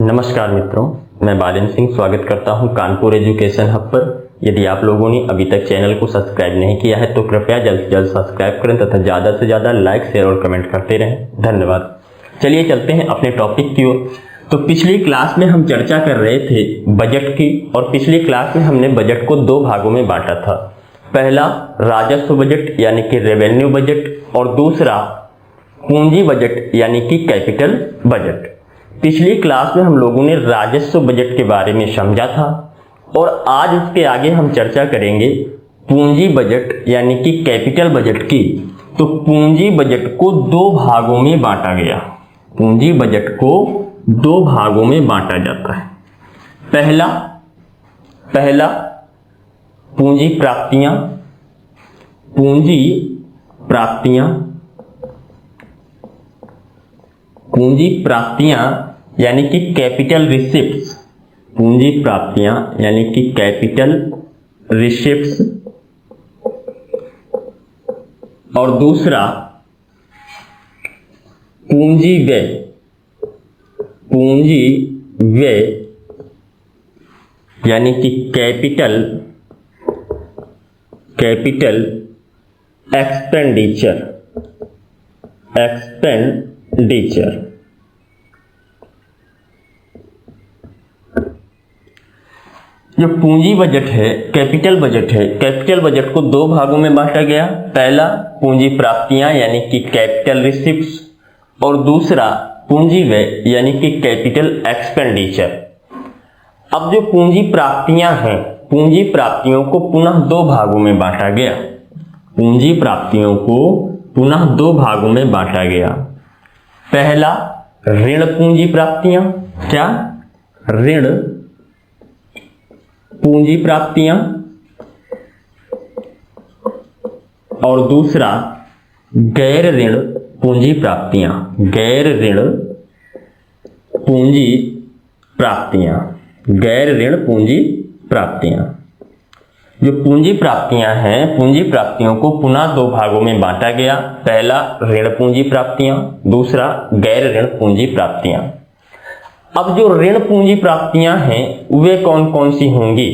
नमस्कार मित्रों, मैं बालन सिंह स्वागत करता हूं कानपुर एजुकेशन हब पर। यदि आप लोगों ने अभी तक चैनल को सब्सक्राइब नहीं किया है तो कृपया जल्द से जल्द सब्सक्राइब करें तथा ज़्यादा से ज़्यादा लाइक, शेयर और कमेंट करते रहें। धन्यवाद। चलिए चलते हैं अपने टॉपिक की ओर। तो पिछली क्लास में हम चर्चा कर रहे थे बजट की, और पिछली क्लास में हमने बजट को दो भागों में बांटा था। पहला राजस्व बजट यानी कि रेवेन्यू बजट, और दूसरा पूंजी बजट यानी कि कैपिटल बजट। पिछली क्लास में हम लोगों ने राजस्व बजट के बारे में समझा था, और आज इसके आगे हम चर्चा करेंगे पूंजी बजट यानी कि कैपिटल बजट की। तो पूंजी बजट को दो भागों में बांटा गया। पूंजी बजट को दो भागों में बांटा जाता है। पहला पूंजी प्राप्तियां। पूंजी प्राप्तियां यानी कि कैपिटल रिसिप्ट्स। पूंजी प्राप्तियां यानी कि कैपिटल रिसिप्ट्स, और दूसरा पूंजी व्यय यानी कि कैपिटल एक्सपेंडिचर। जो पूंजी बजट है, कैपिटल बजट को दो भागों में बांटा गया। पहला पूंजी प्राप्तियां यानी कि कैपिटल रिसिप्ट्स, और दूसरा पूंजी व्यय यानी कि कैपिटल एक्सपेंडिचर। अब जो पूंजी प्राप्तियां हैं, पूंजी प्राप्तियों को पुनः दो भागों में बांटा गया। पूंजी प्राप्तियों को पुनः दो भागों में बांटा गया। पहला ऋण पूंजी प्राप्तियां। क्या? ऋण पूंजी प्राप्तियां, और दूसरा गैर ऋण पूंजी प्राप्तियां। गैर ऋण पूंजी प्राप्तियां। जो पूंजी प्राप्तियां हैं, पूंजी प्राप्तियों को पुनः दो भागों में बांटा गया। पहला ऋण पूंजी प्राप्तियां, दूसरा गैर ऋण पूंजी प्राप्तियां। अब जो ऋण पूंजी प्राप्तियां हैं वे कौन कौन सी होंगी?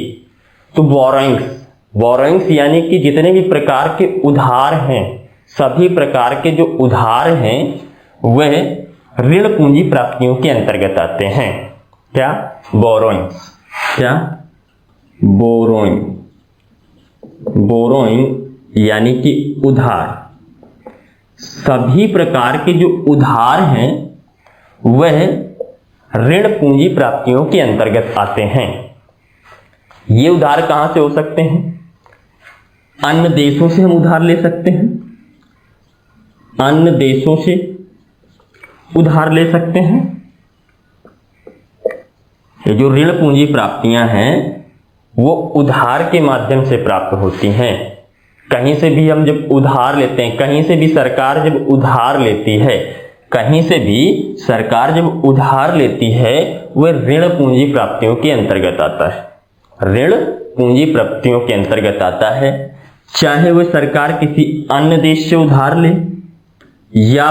तो बोरोइंग्स यानी कि जितने भी प्रकार के उधार हैं, सभी प्रकार के जो उधार हैं वह ऋण पूंजी प्राप्तियों के अंतर्गत आते हैं। क्या? बोरोइंग्स। क्या? बोरोइंग यानी कि उधार। सभी प्रकार के जो उधार हैं वह ऋण पूंजी प्राप्तियों के अंतर्गत आते हैं। ये उधार कहां से हो सकते हैं? अन्य देशों से हम उधार ले सकते हैं। अन्य देशों से उधार ले सकते हैं। ये जो ऋण पूंजी प्राप्तियां हैं वो उधार के माध्यम से प्राप्त होती हैं। कहीं से भी हम जब उधार लेते हैं, कहीं से भी सरकार जब उधार लेती है, वह ऋण पूंजी प्राप्तियों के अंतर्गत आता है। ऋण पूंजी प्राप्तियों के अंतर्गत आता है, चाहे वह सरकार किसी अन्य देश से उधार ले, या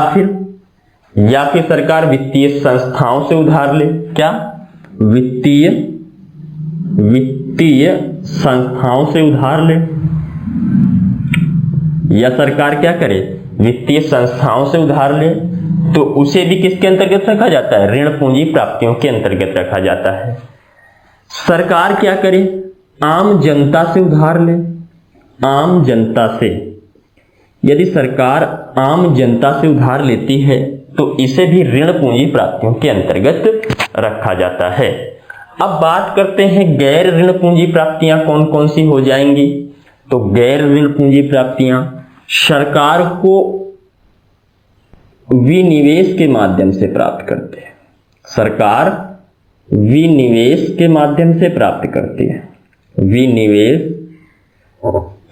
फिर सरकार वित्तीय संस्थाओं से उधार ले। क्या? वित्तीय संस्थाओं से उधार ले, या सरकार क्या करे? वित्तीय संस्थाओं से उधार ले, तो उसे भी किसके अंतर्गत रखा जाता है? ऋण पूंजी प्राप्तियों के अंतर्गत रखा जाता है। सरकार क्या करे? आम जनता से उधार ले। आम जनता से, यदि सरकार आम जनता से उधार लेती है तो इसे भी ऋण पूंजी प्राप्तियों के अंतर्गत रखा जाता है। अब बात करते हैं गैर ऋण पूंजी प्राप्तियां कौन कौन सी हो जाएंगी। तो गैर ऋण पूंजी प्राप्तियां सरकार को विनिवेश के माध्यम से प्राप्त करते हैं। सरकार विनिवेश के माध्यम से प्राप्त करती है। विनिवेश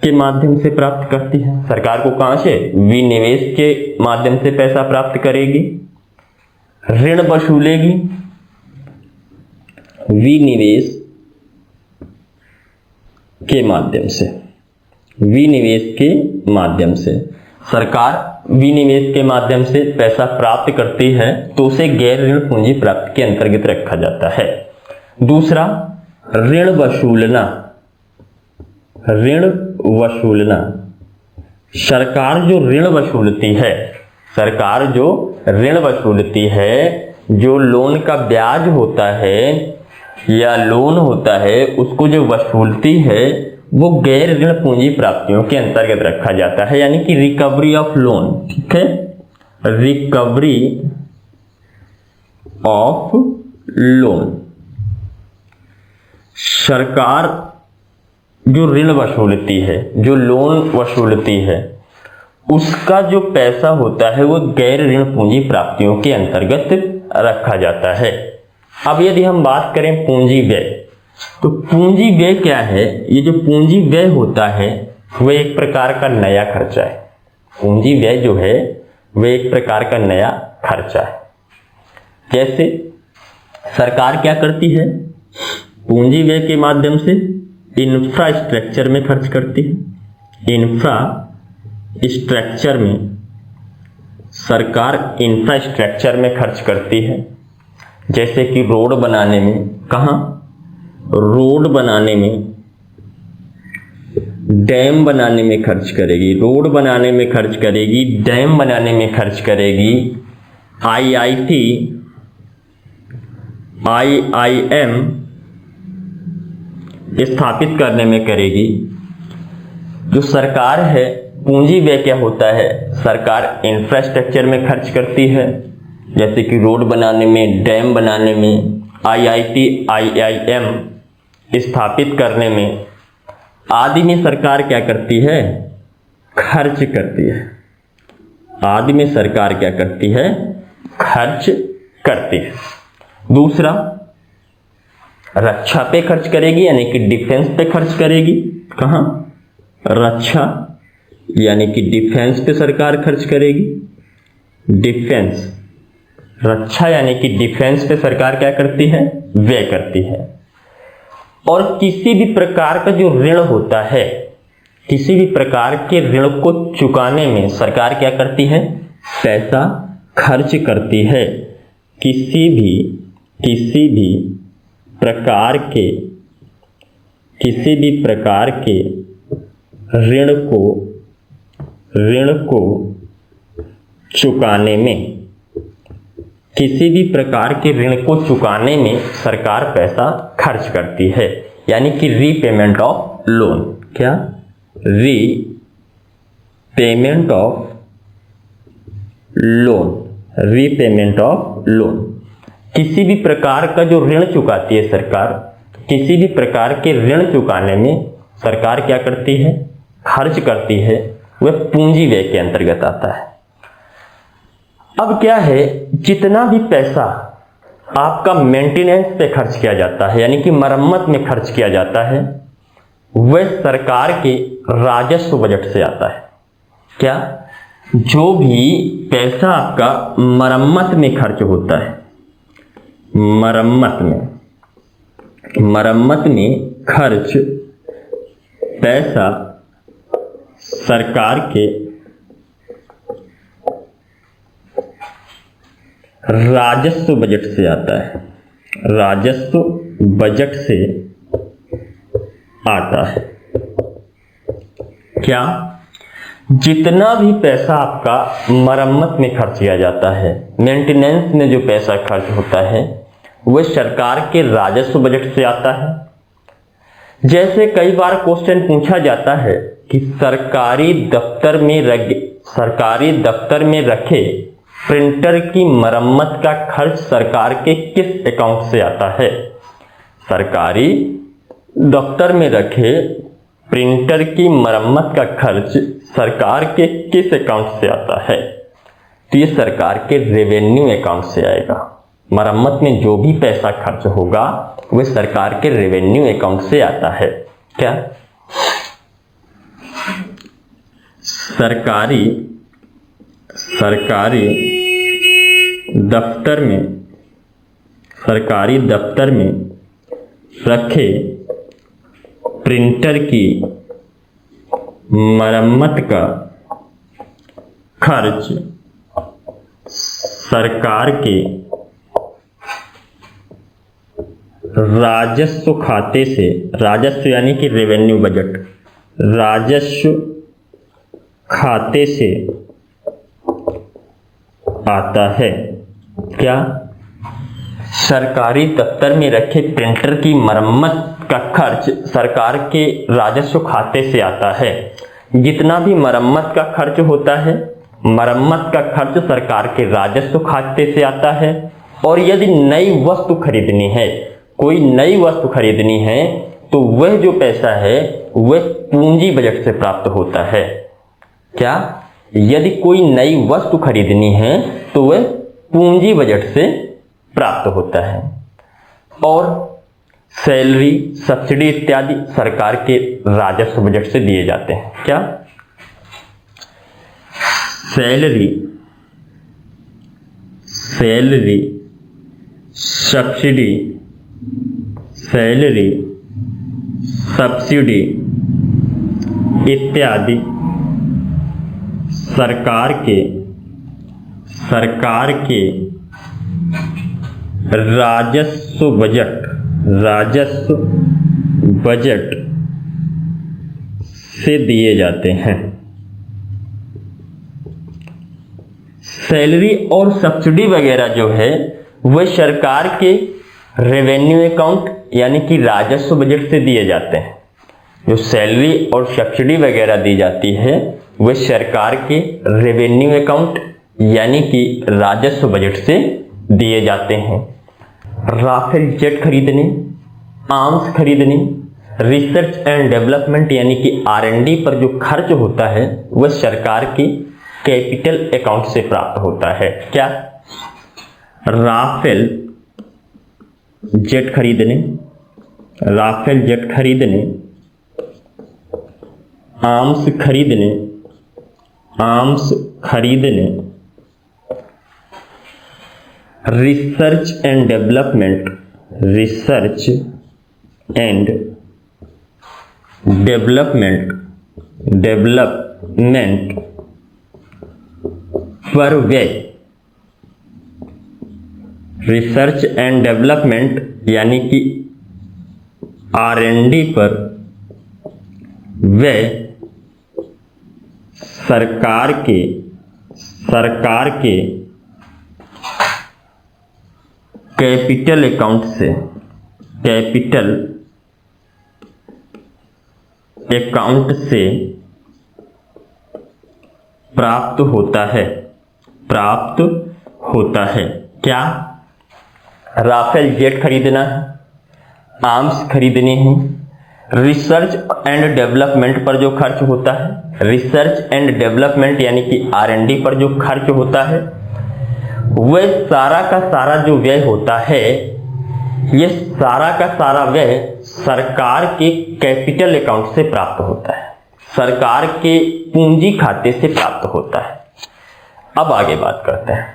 के माध्यम से प्राप्त करती है। सरकार को कहां से? विनिवेश के माध्यम से पैसा प्राप्त करेगी, ऋण वसूलेगी। विनिवेश के माध्यम से सरकार विनिवेश के माध्यम से पैसा प्राप्त करती है तो उसे गैर ऋण पूंजी प्राप्ति के अंतर्गत रखा जाता है। दूसरा, ऋण वसूलना। ऋण वसूलना, सरकार जो ऋण वसूलती है, सरकार जो ऋण वसूलती है, जो लोन का ब्याज होता है या लोन होता है, उसको जो वसूलती है वो गैर ऋण पूंजी प्राप्तियों के अंतर्गत रखा जाता है, यानी कि रिकवरी ऑफ लोन। ठीक है, रिकवरी ऑफ लोन। सरकार जो ऋण वसूलती है, जो लोन वसूलती है, उसका जो पैसा होता है वो गैर ऋण पूंजी प्राप्तियों के अंतर्गत रखा जाता है। अब यदि हम बात करें पूंजी व्यय, तो पूंजी व्यय क्या है? ये जो पूंजी व्यय होता है वह एक प्रकार का नया खर्चा है। पूंजी व्यय जो है वह एक प्रकार का नया खर्चा है। जैसे सरकार क्या करती है? पूंजी व्यय के माध्यम से इंफ्रास्ट्रक्चर में खर्च करती है। इंफ्रास्ट्रक्चर में सरकार इंफ्रास्ट्रक्चर में खर्च करती है, जैसे कि रोड बनाने में। कहाँ? रोड बनाने में, डैम बनाने में खर्च करेगी, रोड बनाने में खर्च करेगी, डैम बनाने में खर्च करेगी, IIT, IIM स्थापित करने में करेगी। जो सरकार है, पूंजी व्यय क्या होता है? सरकार इंफ्रास्ट्रक्चर में खर्च करती है, जैसे कि रोड बनाने में, डैम बनाने में, IIT, IIM स्थापित करने में आदि में सरकार क्या करती है? खर्च करती है। आदि में सरकार क्या करती है? खर्च करती है। दूसरा, रक्षा पे खर्च करेगी, यानी कि डिफेंस पे खर्च करेगी। कहाँ? रक्षा यानी कि डिफेंस पे सरकार खर्च करेगी। डिफेंस, रक्षा यानी कि डिफेंस पे सरकार क्या करती है? व्यय करती है। और किसी भी प्रकार का जो ऋण होता है, किसी भी प्रकार के ऋण को चुकाने में सरकार क्या करती है? पैसा खर्च करती है। किसी भी प्रकार के ऋण को चुकाने में, किसी भी प्रकार के ऋण को चुकाने में सरकार पैसा खर्च करती है, यानी कि रीपेमेंट ऑफ लोन। क्या? Repayment of loan. Repayment of loan, किसी भी प्रकार का जो ऋण चुकाती है सरकार, किसी भी प्रकार के ऋण चुकाने में सरकार क्या करती है? खर्च करती है। वह पूंजी व्यय के अंतर्गत आता है। अब क्या है, जितना भी पैसा आपका मेंटेनेंस पे खर्च किया जाता है, यानी कि मरम्मत में खर्च किया जाता है, वह सरकार के राजस्व बजट से आता है। क्या? जो भी पैसा आपका मरम्मत में खर्च होता है, मरम्मत में खर्च पैसा सरकार के राजस्व बजट से आता है। राजस्व बजट से आता है। क्या? जितना भी पैसा आपका मरम्मत में खर्च किया जाता है, मेंटेनेंस में जो पैसा खर्च होता है, वह सरकार के राजस्व बजट से आता है। जैसे कई बार क्वेश्चन पूछा जाता है कि सरकारी दफ्तर में रखे प्रिंटर की मरम्मत का खर्च सरकार के किस अकाउंट से आता है? सरकारी दफ्तर में रखे प्रिंटर की मरम्मत का खर्च सरकार के किस अकाउंट से आता है? तो ये सरकार के रेवेन्यू अकाउंट से आएगा। मरम्मत में जो भी पैसा खर्च होगा वह सरकार के रेवेन्यू अकाउंट से आता है। क्या? सरकारी दफ्तर में रखे प्रिंटर की मरम्मत का खर्च सरकार के राजस्व खाते से, राजस्व यानी कि रेवेन्यू बजट, राजस्व खाते से आता है। क्या? सरकारी दफ्तर में रखे प्रिंटर की मरम्मत का खर्च सरकार के राजस्व खाते से आता है। जितना भी मरम्मत का खर्च होता है, मरम्मत का खर्च सरकार के राजस्व खाते से आता है। और यदि नई वस्तु खरीदनी है, कोई नई वस्तु खरीदनी है, तो वह जो पैसा है वह पूंजी बजट से प्राप्त होता है। क्या? यदि कोई नई वस्तु खरीदनी है तो वह पूंजी बजट से प्राप्त होता है। और सैलरी, सब्सिडी इत्यादि सरकार के राजस्व बजट से दिए जाते हैं। क्या? सैलरी, सब्सिडी, इत्यादि सरकार के राजस्व बजट से दिए जाते हैं। सैलरी और सब्सिडी वगैरह जो है वह सरकार के रेवेन्यू अकाउंट यानी कि राजस्व बजट से दिए जाते हैं। जो सैलरी और सब्सिडी वगैरह दी जाती है वह सरकार के रेवेन्यू अकाउंट यानी कि राजस्व बजट से दिए जाते हैं। राफेल जेट खरीदने, आर्म्स खरीदने, रिसर्च एंड डेवलपमेंट यानी कि R&D पर जो खर्च होता है वह सरकार के कैपिटल अकाउंट से प्राप्त होता है। क्या? राफेल जेट खरीदने, आर्म्स खरीदने, रिसर्च एंड डेवलपमेंट पर व्यय, रिसर्च एंड डेवलपमेंट यानी कि R&D पर व्यय सरकार के कैपिटल अकाउंट से प्राप्त होता है। क्या? राफेल जेट खरीदना है, आर्म्स खरीदने हैं, रिसर्च एंड डेवलपमेंट पर जो खर्च होता है, रिसर्च एंड डेवलपमेंट यानी कि R&D पर जो खर्च होता है, वह सारा का सारा जो व्यय होता है, यह सारा का सारा व्यय सरकार के कैपिटल अकाउंट से प्राप्त होता है, सरकार के पूंजी खाते से प्राप्त होता है। अब आगे बात करते हैं।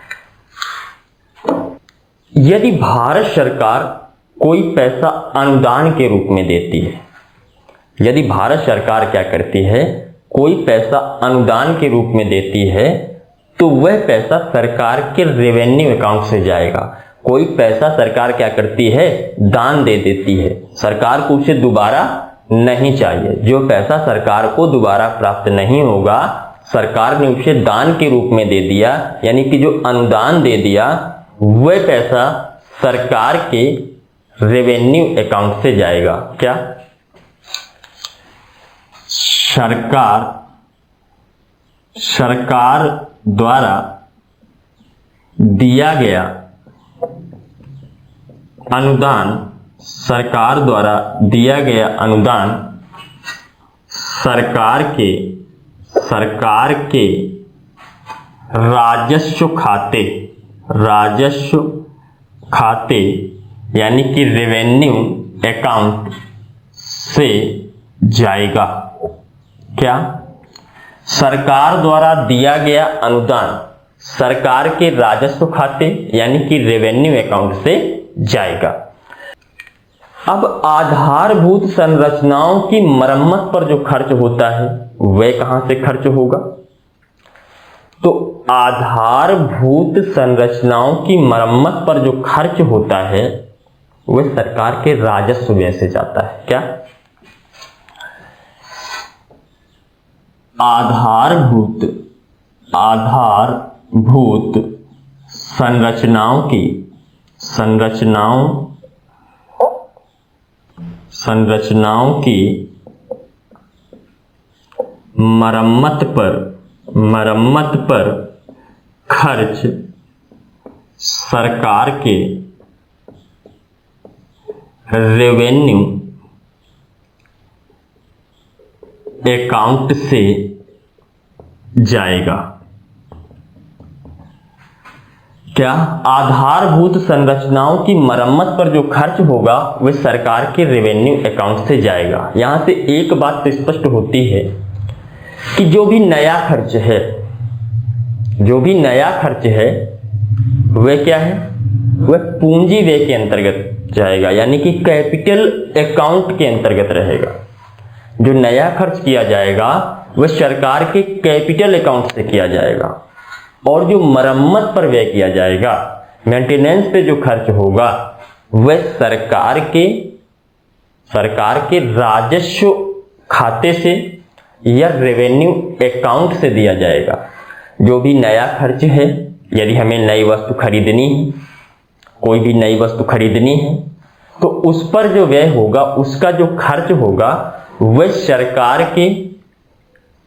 यदि भारत सरकार कोई पैसा अनुदान के रूप में देती है, यदि भारत सरकार क्या करती है, कोई पैसा अनुदान के रूप में देती है, तो वह पैसा सरकार के रेवेन्यू अकाउंट से जाएगा। कोई पैसा सरकार क्या करती है, दान दे देती है, सरकार को उसे दोबारा नहीं चाहिए। जो पैसा सरकार को दोबारा प्राप्त नहीं होगा, सरकार ने उसे दान के रूप में दे दिया, यानी कि जो अनुदान दे दिया, वह पैसा सरकार के रेवेन्यू अकाउंट से जाएगा। क्या? सरकार द्वारा दिया गया अनुदान, सरकार के राजस्व खाते यानी कि रेवेन्यू अकाउंट से जाएगा। क्या? सरकार द्वारा दिया गया अनुदान सरकार के राजस्व खाते यानी कि रेवेन्यू अकाउंट से जाएगा। अब आधारभूत संरचनाओं की मरम्मत पर जो खर्च होता है वह कहां से खर्च होगा? तो आधारभूत संरचनाओं की मरम्मत पर जो खर्च होता है वह सरकार के राजस्व व्यय से जाता है। क्या? आधारभूत संरचनाओं की मरम्मत पर खर्च सरकार के रेवेन्यू अकाउंट से जाएगा। क्या? आधारभूत संरचनाओं की मरम्मत पर जो खर्च होगा वह सरकार के रेवेन्यू अकाउंट से जाएगा। यहां से एक बात तो स्पष्ट होती है कि जो भी नया खर्च है वह क्या है? वह पूंजी व्यय के अंतर्गत जाएगा, यानी कि कैपिटल अकाउंट के अंतर्गत रहेगा। जो नया खर्च किया जाएगा वह सरकार के कैपिटल अकाउंट से किया जाएगा, और जो मरम्मत पर व्यय किया जाएगा, मेंटेनेंस पे जो खर्च होगा वह सरकार के राजस्व खाते से या रेवेन्यू अकाउंट से दिया जाएगा। जो भी नया खर्च है, यदि हमें नई वस्तु खरीदनी है, कोई भी नई वस्तु खरीदनी है, तो उस पर जो व्यय होगा, उसका जो खर्च होगा वह सरकार के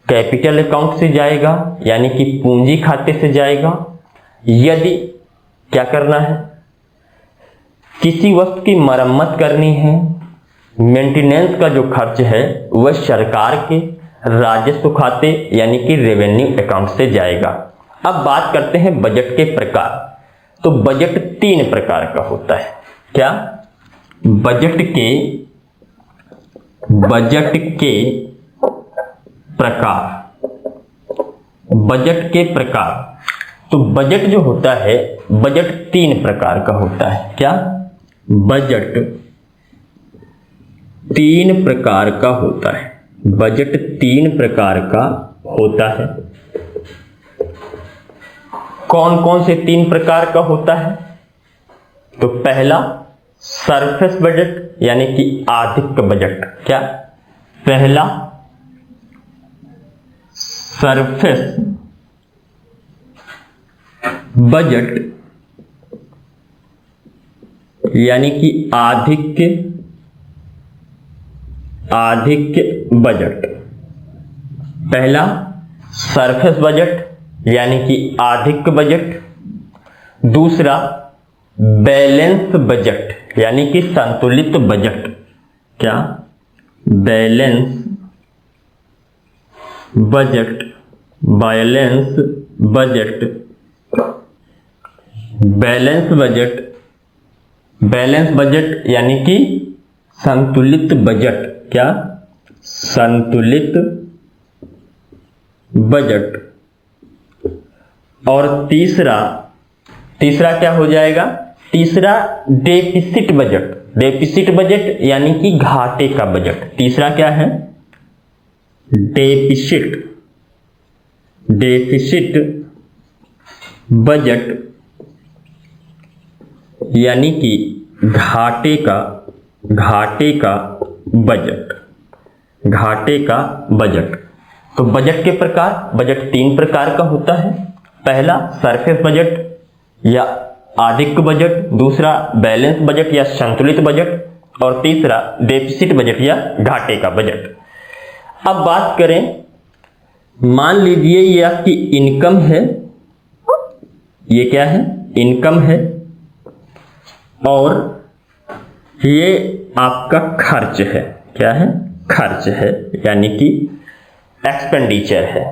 कैपिटल अकाउंट से जाएगा, यानी कि पूंजी खाते से जाएगा। यदि क्या करना है, किसी वस्तु की मरम्मत करनी है, मेंटेनेंस का जो खर्च है वह सरकार के राजस्व खाते यानी कि रेवेन्यू अकाउंट से जाएगा। अब बात करते हैं बजट के प्रकार। तो बजट 3 प्रकार का होता है। क्या? बजट के प्रकार। तो बजट जो होता है, बजट 3 प्रकार का होता है। क्या? बजट 3 प्रकार का होता है। बजट 3 प्रकार का होता है। कौन कौन से 3 प्रकार का होता है? तो पहला सरफेस बजट यानी कि आधिक्य बजट। क्या? पहला सरफेस बजट यानी कि आधिक्य बजट। पहला सरफेस बजट यानी कि आधिक्य बजट। दूसरा बैलेंस बजट यानी कि संतुलित बजट। क्या? बैलेंस बजट यानी कि संतुलित बजट। क्या? संतुलित बजट। और तीसरा क्या हो जाएगा? तीसरा डेफिसिट बजट यानी कि घाटे का बजट। तीसरा क्या है? डेफिसिट बजट यानी कि घाटे का बजट। तो बजट के प्रकार, बजट 3 प्रकार का होता है। पहला सरफेस बजट या आधिक्य बजट, दूसरा बैलेंस बजट या संतुलित बजट, और तीसरा डेफिसिट बजट या घाटे का बजट। अब बात करें, मान लीजिए ये आपकी इनकम है, ये क्या है? इनकम है, और ये आपका खर्च है। क्या है? खर्च है यानी कि एक्सपेंडिचर है।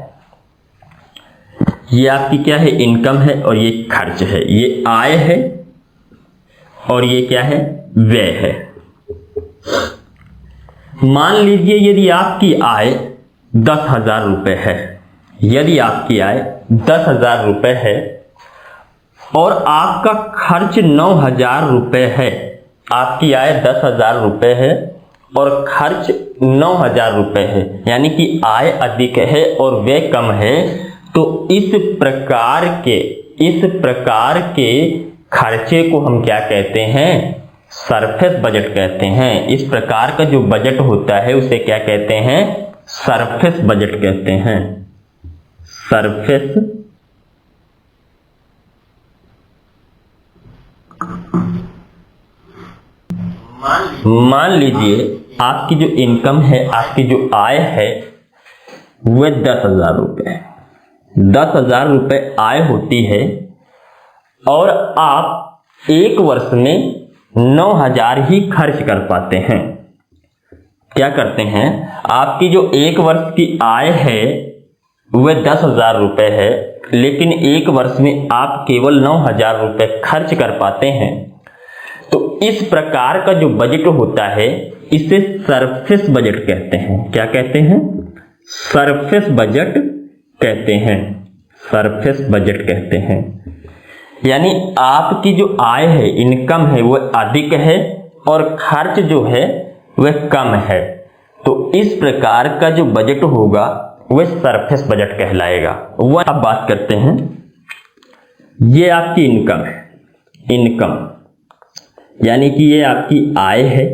ये आपकी क्या है? इनकम है, और ये खर्च है। ये आय है और ये क्या है? व्यय है। मान लीजिए यदि आपकी आय 10,000 रुपए है, यदि आपकी आय 10,000 रुपए है और आपका खर्च 9,000 रुपए है। आपकी आय 10,000 रुपए है और खर्च 9,000 रुपए है, यानी कि आय अधिक है और व्यय कम है, तो इस प्रकार के खर्चे को हम क्या कहते हैं? सरफेस बजट कहते हैं। इस प्रकार का जो बजट होता है उसे क्या कहते हैं? सरफेस बजट कहते हैं। सरफेस मान लीजिए आपकी जो इनकम है, आपकी जो आय है वह 10,000 रुपये, 10,000 रुपये आय होती है और आप एक वर्ष में 9,000 ही खर्च कर पाते हैं। क्या करते हैं? आपकी जो एक वर्ष की आय है वह 10,000 रुपये है, लेकिन एक वर्ष में आप केवल 9,000 रुपये खर्च कर पाते हैं। तो इस प्रकार का जो बजट होता है इसे सरफेस बजट कहते हैं। क्या कहते हैं? सरफेस बजट कहते हैं। सरफेस बजट कहते हैं। यानी आपकी जो आय है, इनकम है, वह अधिक है और खर्च जो है वह कम है। तो इस प्रकार का जो बजट होगा वह सरफेस बजट कहलाएगा। वह अब बात करते हैं, ये आपकी इनकम है, इनकम यानी कि ये आपकी आय है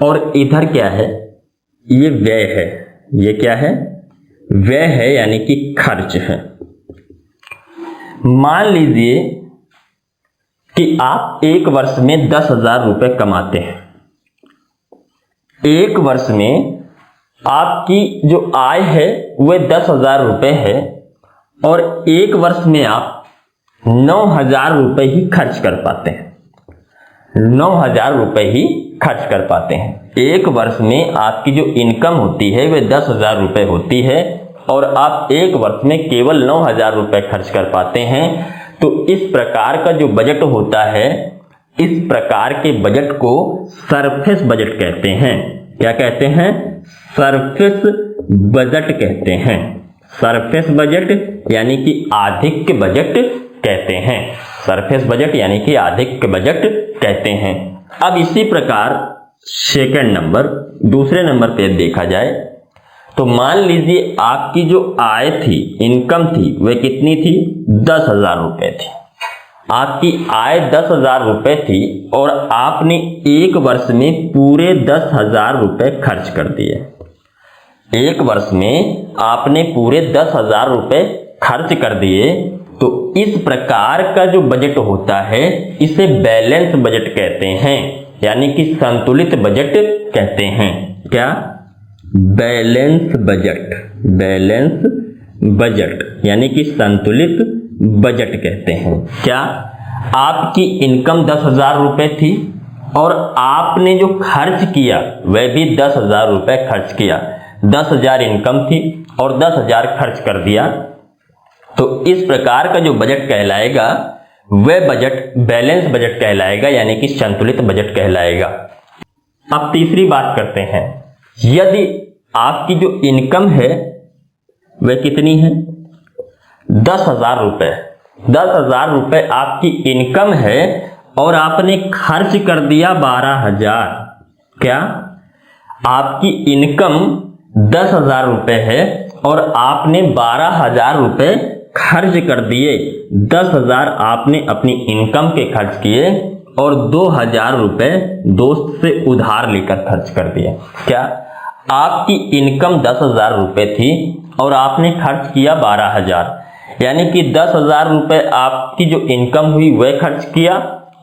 और इधर क्या है? ये व्यय है। ये क्या है? व्यय है, यानी कि खर्च है। मान लीजिए कि आप एक वर्ष में 10,000 रुपये कमाते हैं। एक वर्ष में आपकी जो आय है वह 10,000 रुपये है और एक वर्ष में आप 9,000 रुपये ही खर्च कर पाते हैं। 9,000 रुपये ही खर्च कर पाते हैं। एक वर्ष में आपकी जो इनकम होती है वह 10,000 रुपये होती है और आप एक वर्ष में केवल 9,000 रुपये खर्च कर पाते हैं। तो इस प्रकार का जो बजट होता है, इस प्रकार के बजट को सरफेस बजट कहते हैं। क्या कहते हैं? सरफेस बजट कहते हैं। सरफेस बजट यानी कि आधिक्य बजट कहते हैं। सरफेस बजट यानी कि आधिक्य बजट कहते हैं। अब इसी प्रकार सेकंड नंबर, दूसरे नंबर पे देखा जाए तो मान लीजिए आपकी जो आय थी, इनकम थी, वह कितनी थी? 10,000 रुपये थी। आपकी आय 10,000 रुपये थी और आपने एक वर्ष में पूरे 10,000 रुपये खर्च कर दिए। एक वर्ष में आपने पूरे 10,000 रुपये खर्च कर दिए। तो इस प्रकार का जो बजट होता है इसे बैलेंस बजट कहते हैं, यानी कि संतुलित बजट कहते हैं। क्या? Balance budget. बैलेंस बजट यानी कि संतुलित बजट कहते हैं। क्या? आपकी इनकम 10,000 रुपये थी और आपने जो खर्च किया वह भी 10,000 रुपये खर्च किया। 10,000 इनकम थी और 10,000 खर्च कर दिया। तो इस प्रकार का जो बजट कहलाएगा वह बजट बैलेंस बजट कहलाएगा, यानी कि संतुलित बजट कहलाएगा। अब तीसरी बात करते हैं, यदि आपकी जो इनकम है वह कितनी है? 10,000 रुपये। 10,000 रुपये आपकी इनकम है और आपने खर्च कर दिया 12,000। क्या? आपकी इनकम 10,000 रुपये है और आपने 12,000 रुपये खर्च कर दिए। 10,000 आपने अपनी इनकम के खर्च किए और 2,000 रुपये दोस्त से उधार लेकर खर्च कर दिए। क्या? आपकी इनकम 10,000 रुपये थी और आपने खर्च किया 12,000, यानी कि 10,000 रुपये आपकी जो इनकम हुई वह खर्च किया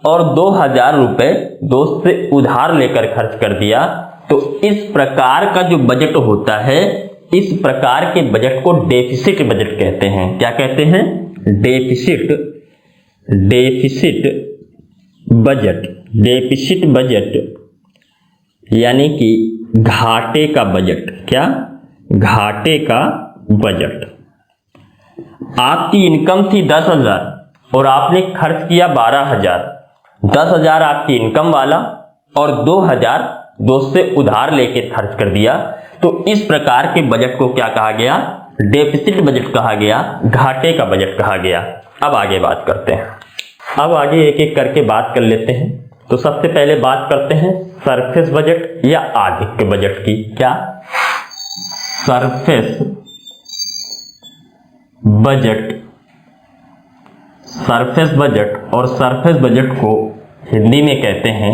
और 2,000 रुपये दोस्त से उधार लेकर खर्च कर दिया। तो इस प्रकार का जो बजट होता है, इस प्रकार के बजट को डेफिसिट बजट कहते हैं। क्या कहते हैं? Deficit. Deficit budget. Deficit budget यानी कि घाटे का बजट। क्या? घाटे का बजट। आपकी इनकम थी 10,000 और आपने खर्च किया 12,000। 10,000 आपकी इनकम वाला और 2,000 दोस्त से उधार लेके खर्च कर दिया। तो इस प्रकार के बजट को क्या कहा गया? डेफिसिट बजट कहा गया, घाटे का बजट कहा गया। अब आगे बात करते हैं। अब आगे एक एक करके बात कर लेते हैं। तो सबसे पहले बात करते हैं सरफेस बजट या आधिक्य बजट की। क्या? सरफेस बजट, सरफेस बजट, और सरफेस बजट को हिंदी में कहते हैं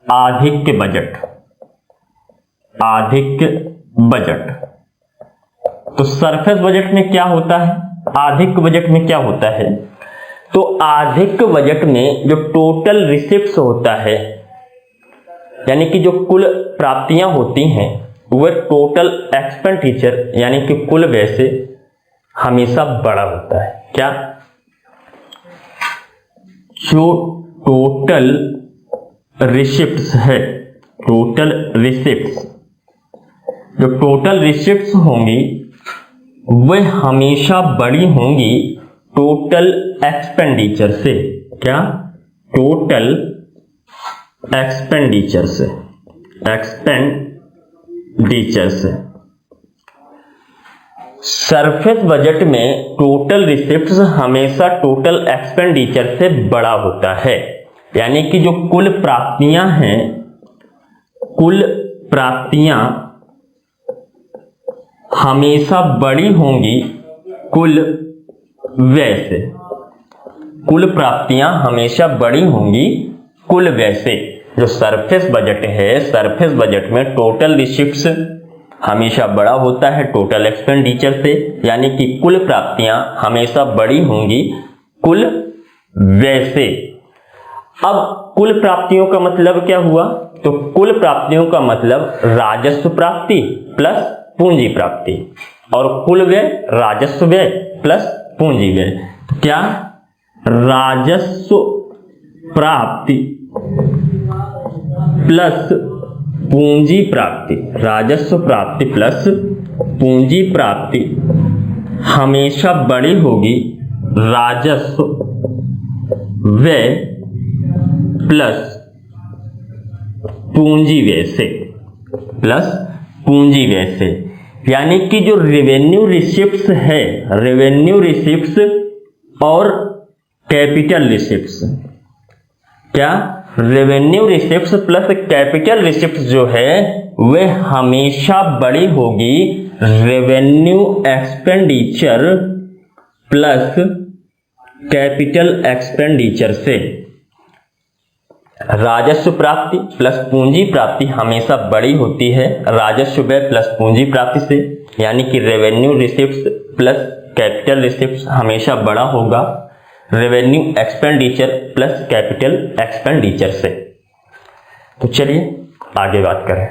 आधिक्य बजट, आधिक्य बजट। तो सरफेस बजट में क्या होता है, आधिक्य बजट में क्या होता है? तो आधिक्य बजट में जो टोटल रिसिप्ट्स होता है, यानी कि जो कुल प्राप्तियां होती हैं, वह टोटल एक्सपेंडिचर यानी कि कुल व्यय से हमेशा बड़ा होता है। क्या? जो टोटल रिसिप्ट्स है, टोटल रिसिप्ट्स, जो टोटल रिसिप्ट्स होंगी वह हमेशा बड़ी होंगी टोटल एक्सपेंडिचर से। क्या? टोटल एक्सपेंडिचर से, एक्सपेंडिचर से। सरफेस बजट में टोटल रिसिप्ट्स हमेशा टोटल एक्सपेंडिचर से बड़ा होता है, यानी कि जो कुल प्राप्तियां हैं, कुल प्राप्तियां हमेशा बड़ी होंगी कुल व्यय से, कुल प्राप्तियां हमेशा बड़ी होंगी कुल व्यय से। जो सरफेस बजट है, सरफेस बजट में टोटल रिसिप्ट्स हमेशा बड़ा होता है टोटल एक्सपेंडिचर से, यानी कि कुल प्राप्तियां हमेशा बड़ी होंगी कुल व्यय से। अब कुल प्राप्तियों का मतलब क्या हुआ? तो कुल प्राप्तियों का मतलब राजस्व प्राप्ति प्लस पूंजी प्राप्ति, और कुल व्यय राजस्व व्यय प्लस पूंजी व्यय। क्या? राजस्व प्राप्ति प्लस पूंजी प्राप्ति, राजस्व प्राप्ति प्लस पूंजी प्राप्ति हमेशा बड़ी होगी राजस्व व्यय प्लस पूंजी व्यय से, प्लस पूंजी व्यय से। यानी कि जो रेवेन्यू रिसिप्ट्स है, रेवेन्यू रिसिप्ट्स और कैपिटल रिसिप्ट्स, क्या? Revenue receipts plus capital receipts जो है वह हमेशा बड़ी होगी revenue expenditure plus capital expenditure से। राजस्व प्राप्ति प्लस पूंजी प्राप्ति हमेशा बड़ी होती है राजस्व व्यय प्लस पूंजी प्राप्ति से, यानी कि revenue receipts plus capital receipts हमेशा बड़ा होगा revenue expenditure plus capital expenditure से। तो चलिए आगे बात करें।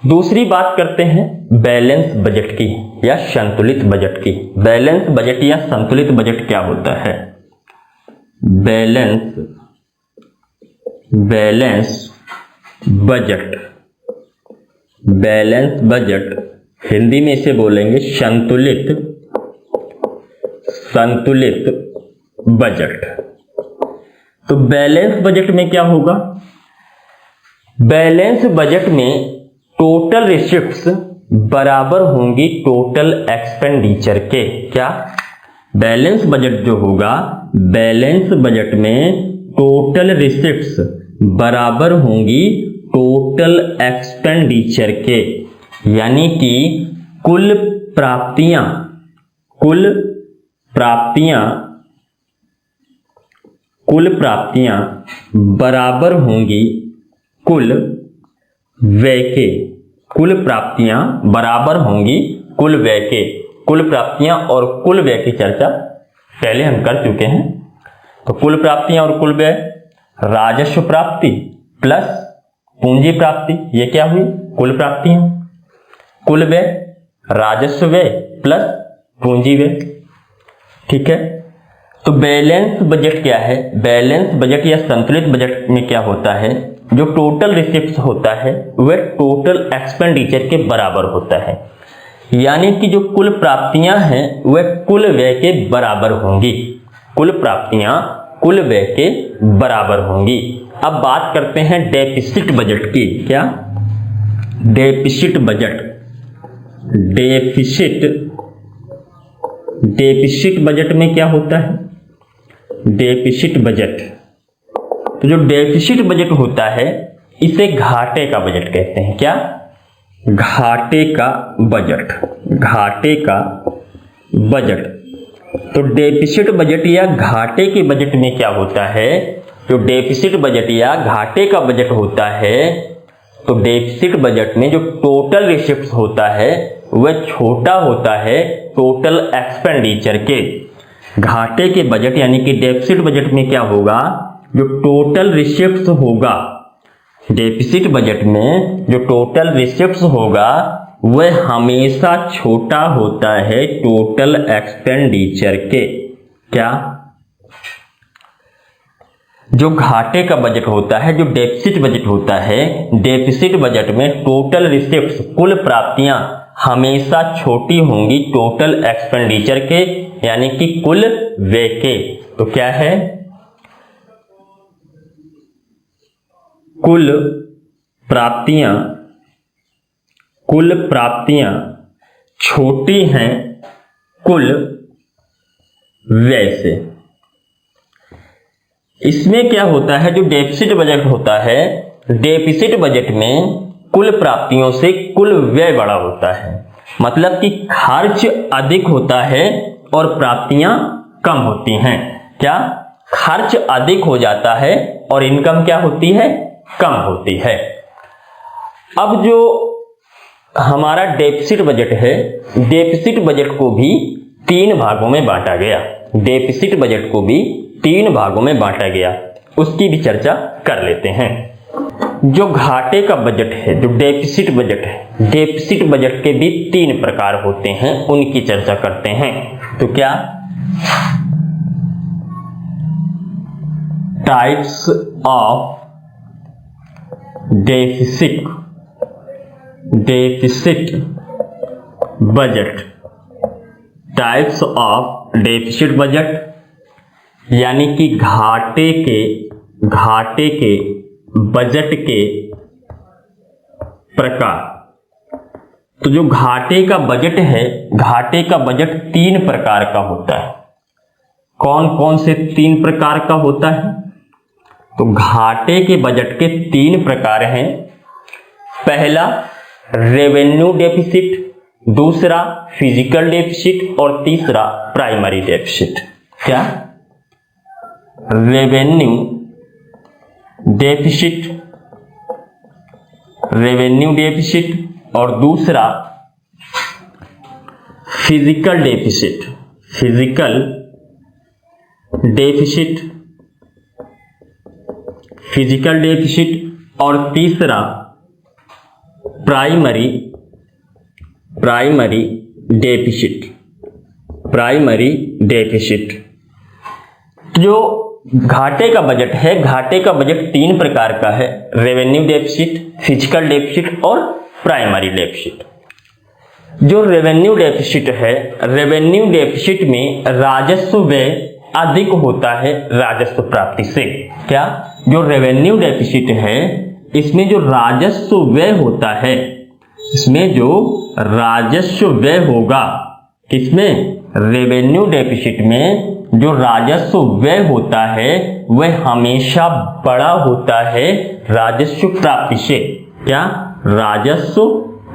दूसरी बात करते हैं बैलेंस बजट की या संतुलित बजट की। बैलेंस बजट या संतुलित बजट क्या होता है? Balance budget, balance budget Hindi में इसे बोलेंगे संतुलित बजट। तो बैलेंस बजट में क्या होगा? बैलेंस बजट में टोटल रिसिप्ट्स बराबर होंगी टोटल एक्सपेंडिचर के। क्या? बैलेंस बजट जो होगा, बैलेंस बजट में टोटल रिसिप्ट्स बराबर होंगी टोटल एक्सपेंडिचर के, यानी कि कुल प्राप्तियां बराबर होंगी कुल व्यय के। कुल प्राप्तियां बराबर होंगी कुल व्यय के। कुल प्राप्तियां और कुल व्यय की चर्चा पहले हम कर चुके हैं। तो कुल प्राप्तियां और कुल व्यय, राजस्व प्राप्ति प्लस पूंजी प्राप्ति, ये क्या हुई? कुल प्राप्तियां। कुल व्यय राजस्व व्यय प्लस पूंजी व्यय। ठीक है। तो बैलेंस बजट क्या है? बैलेंस बजट या संतुलित बजट में क्या होता है? जो टोटल रिसिप्ट्स होता है वह टोटल एक्सपेंडिचर के बराबर होता है, यानी कि जो कुल प्राप्तियां हैं वह कुल व्यय के बराबर होंगी। कुल प्राप्तियां कुल व्यय के बराबर होंगी। अब बात करते हैं डेफिसिट बजट की। क्या? Deficit budget. डेफिसिट बजट में क्या होता है? डेफिसिट बजट, तो जो डेफिसिट बजट होता है इसे घाटे का बजट कहते हैं। क्या? घाटे का बजट। घाटे का बजट। तो डेफिसिट बजट या घाटे के बजट में क्या होता है, जो डेफिसिट बजट या घाटे का बजट होता है, तो डेफिसिट बजट में जो टोटल रिसिप्ट्स होता है वह छोटा होता है टोटल एक्सपेंडिचर के। घाटे के बजट यानी कि डेफिसिट बजट में क्या होगा, जो टोटल रिसिप्ट्स होगा, डेफिसिट बजट में जो टोटल रिसिप्ट्स होगा वह हमेशा छोटा होता है टोटल एक्सपेंडिचर के। क्या, जो घाटे का बजट होता है, जो डेफिसिट बजट होता है, डेफिसिट बजट में टोटल रिसिप्ट्स कुल प्राप्तियां हमेशा छोटी होंगी टोटल एक्सपेंडिचर के, यानी कि कुल व्यय के। तो क्या है, कुल प्राप्तियां छोटी हैं कुल व्यय से। इसमें क्या होता है, जो डेफिसिट बजट होता है, डेफिसिट बजट में कुल प्राप्तियों से कुल व्यय बड़ा होता है, मतलब कि खर्च अधिक होता है और प्राप्तियां कम होती हैं। क्या, खर्च अधिक हो जाता है और इनकम क्या होती है, कम होती है। अब जो हमारा डेफिसिट बजट है, डेफिसिट बजट को भी 3 भागों में बांटा गया, डेफिसिट बजट को भी 3 भागों में बांटा गया, उसकी भी चर्चा कर लेते हैं। जो घाटे का बजट है, जो डेफिसिट बजट है, डेफिसिट बजट के भी 3 प्रकार होते हैं, उनकी चर्चा करते हैं। तो क्या, types of deficit budget, types of deficit budget, यानी कि घाटे के बजट के प्रकार। तो जो घाटे का बजट है, घाटे का बजट 3 प्रकार का होता है। कौन कौन से 3 प्रकार का होता है, तो घाटे के बजट के 3 प्रकार हैं। पहला रेवेन्यू डेफिसिट, दूसरा फिजिकल डेफिसिट और तीसरा प्राइमरी डेफिसिट। क्या, रेवेन्यू डेफिसिट और दूसरा फिजिकल डेफिसिट और तीसरा प्राइमरी डेफिसिट। जो घाटे का बजट है, घाटे का बजट 3 प्रकार का है, रेवेन्यू डेफिसिट, फिजिकल डेफिसिट और प्राइमरी डेफिसिट। जो रेवेन्यू डेफिसिट है, रेवेन्यू डेफिसिट में राजस्व व्यय अधिक होता है राजस्व प्राप्ति से। क्या, जो रेवेन्यू डेफिसिट है, इसमें जो राजस्व व्यय होता है, इसमें जो राजस्व व्यय होगा, किसमें, रेवेन्यू डेफिसिट में जो राजस्व व्यय होता है वह हमेशा बड़ा होता है राजस्व प्राप्ति से। क्या, राजस्व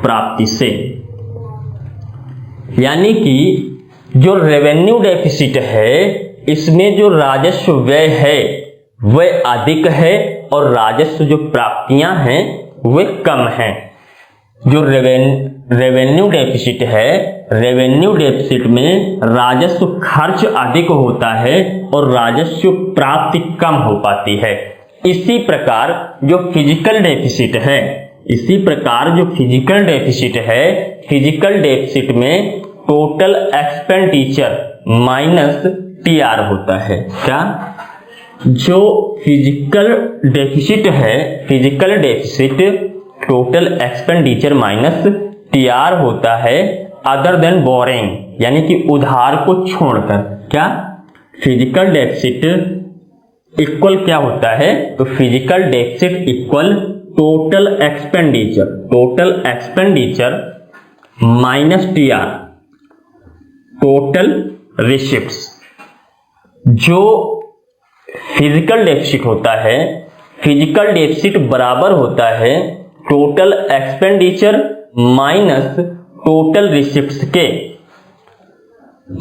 प्राप्ति से, यानी कि जो रेवेन्यू डेफिसिट है, इसमें जो राजस्व व्यय है वह अधिक है और राजस्व जो प्राप्तियां हैं वह कम हैं। जो रेवेन्यू डेफिसिट है, रेवेन्यू डेफिसिट में राजस्व खर्च अधिक होता है और राजस्व प्राप्ति कम हो पाती है। इसी प्रकार जो फिजिकल डेफिसिट है, फिजिकल डेफिसिट में टोटल एक्सपेंडिचर माइनस टीआर होता है। क्या, जो फिजिकल डेफिसिट है, physical deficit total expenditure minus TR होता है अदर देन बोरिंग, यानी कि उधार को छोड़कर। क्या, फिजिकल डेफिसिट इक्वल क्या होता है, तो physical deficit equal total expenditure minus TR, total receipts. जो फिजिकल डेफिसिट होता है, फिजिकल डेफिसिट बराबर होता है total expenditure minus total receipts के।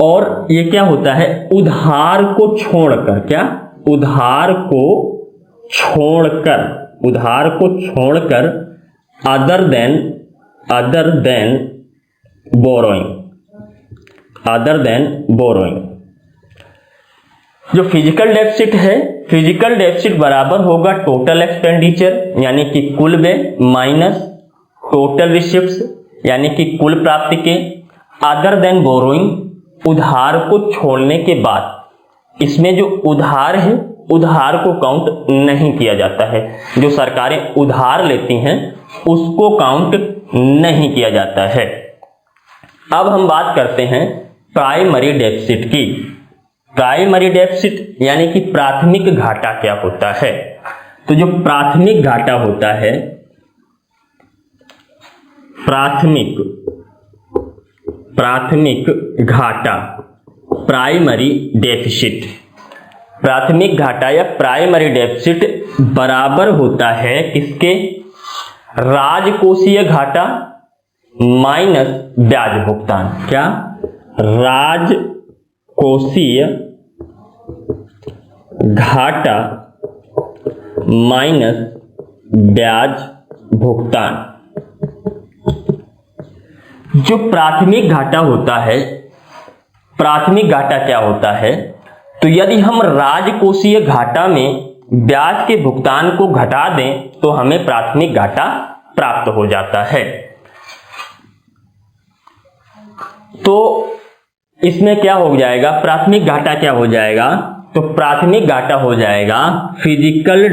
और ये क्या होता है, उधार को छोड़कर, क्या, उधार को छोड़कर अदर देन बोरोइंग। जो फिजिकल डेफिसिट है, फिजिकल डेफिसिट बराबर होगा टोटल एक्सपेंडिचर यानी कि कुल व्यय माइनस टोटल रिसिप्ट्स यानी कि कुल प्राप्ति के, अदर देन बोरोइंग, उधार को छोड़ने के बाद। इसमें जो उधार है, उधार को काउंट नहीं किया जाता है, जो सरकारें उधार लेती हैं उसको काउंट नहीं किया जाता है। अब हम बात करते हैं प्राइमरी डेफिसिट की। प्राइमरी डेफिसिट यानी कि प्राथमिक घाटा क्या होता है। तो जो प्राथमिक घाटा होता है, प्राथमिक घाटा, प्राइमरी डेफिसिट, प्राथमिक घाटा या प्राइमरी डेफिसिट बराबर होता है किसके, राजकोषीय घाटा माइनस ब्याज भुगतान। क्या, राजकोषीय घाटा माइनस ब्याज भुगतान। जो प्राथमिक घाटा होता है, प्राथमिक घाटा क्या होता है, तो यदि हम राजकोषीय घाटा में ब्याज के भुगतान को घटा दें तो हमें प्राथमिक घाटा प्राप्त हो जाता है। तो इसमें क्या हो जाएगा, प्राथमिक घाटा क्या हो जाएगा, तो प्राथमिक घाटा हो जाएगा physical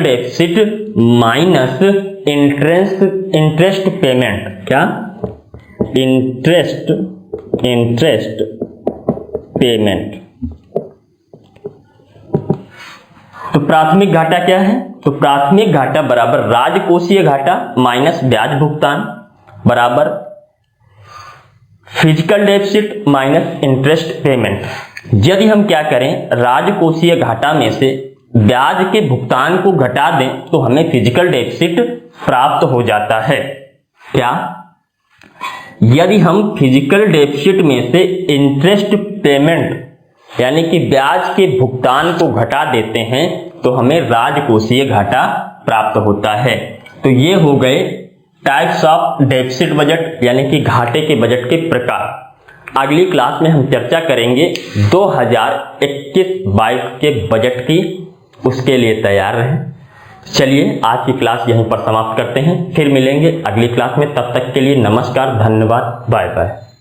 deficit minus interest payment. क्या, इंटरेस्ट पेमेंट। तो प्राथमिक घाटा क्या है, तो प्राथमिक घाटा बराबर राजकोषीय घाटा माइनस ब्याज भुगतान बराबर physical deficit minus interest payment. यदि हम क्या करें, राजकोषीय घाटा में से ब्याज के भुगतान को घटा दें तो हमें फिजिकल डेफिसिट प्राप्त हो जाता है। क्या, यदि हम फिजिकल डेफिसिट में से इंटरेस्ट पेमेंट यानी कि ब्याज के भुगतान को घटा देते हैं तो हमें राजकोषीय घाटा प्राप्त होता है। तो ये हो गए टाइप्स ऑफ डेफिसिट बजट यानी कि घाटे के बजट के प्रकार। अगली क्लास में हम चर्चा करेंगे 2021-22 के बजट की, उसके लिए तैयार रहें। चलिए आज की क्लास यहीं पर समाप्त करते हैं, फिर मिलेंगे अगली क्लास में। तब तक के लिए नमस्कार, धन्यवाद, बाय बाय।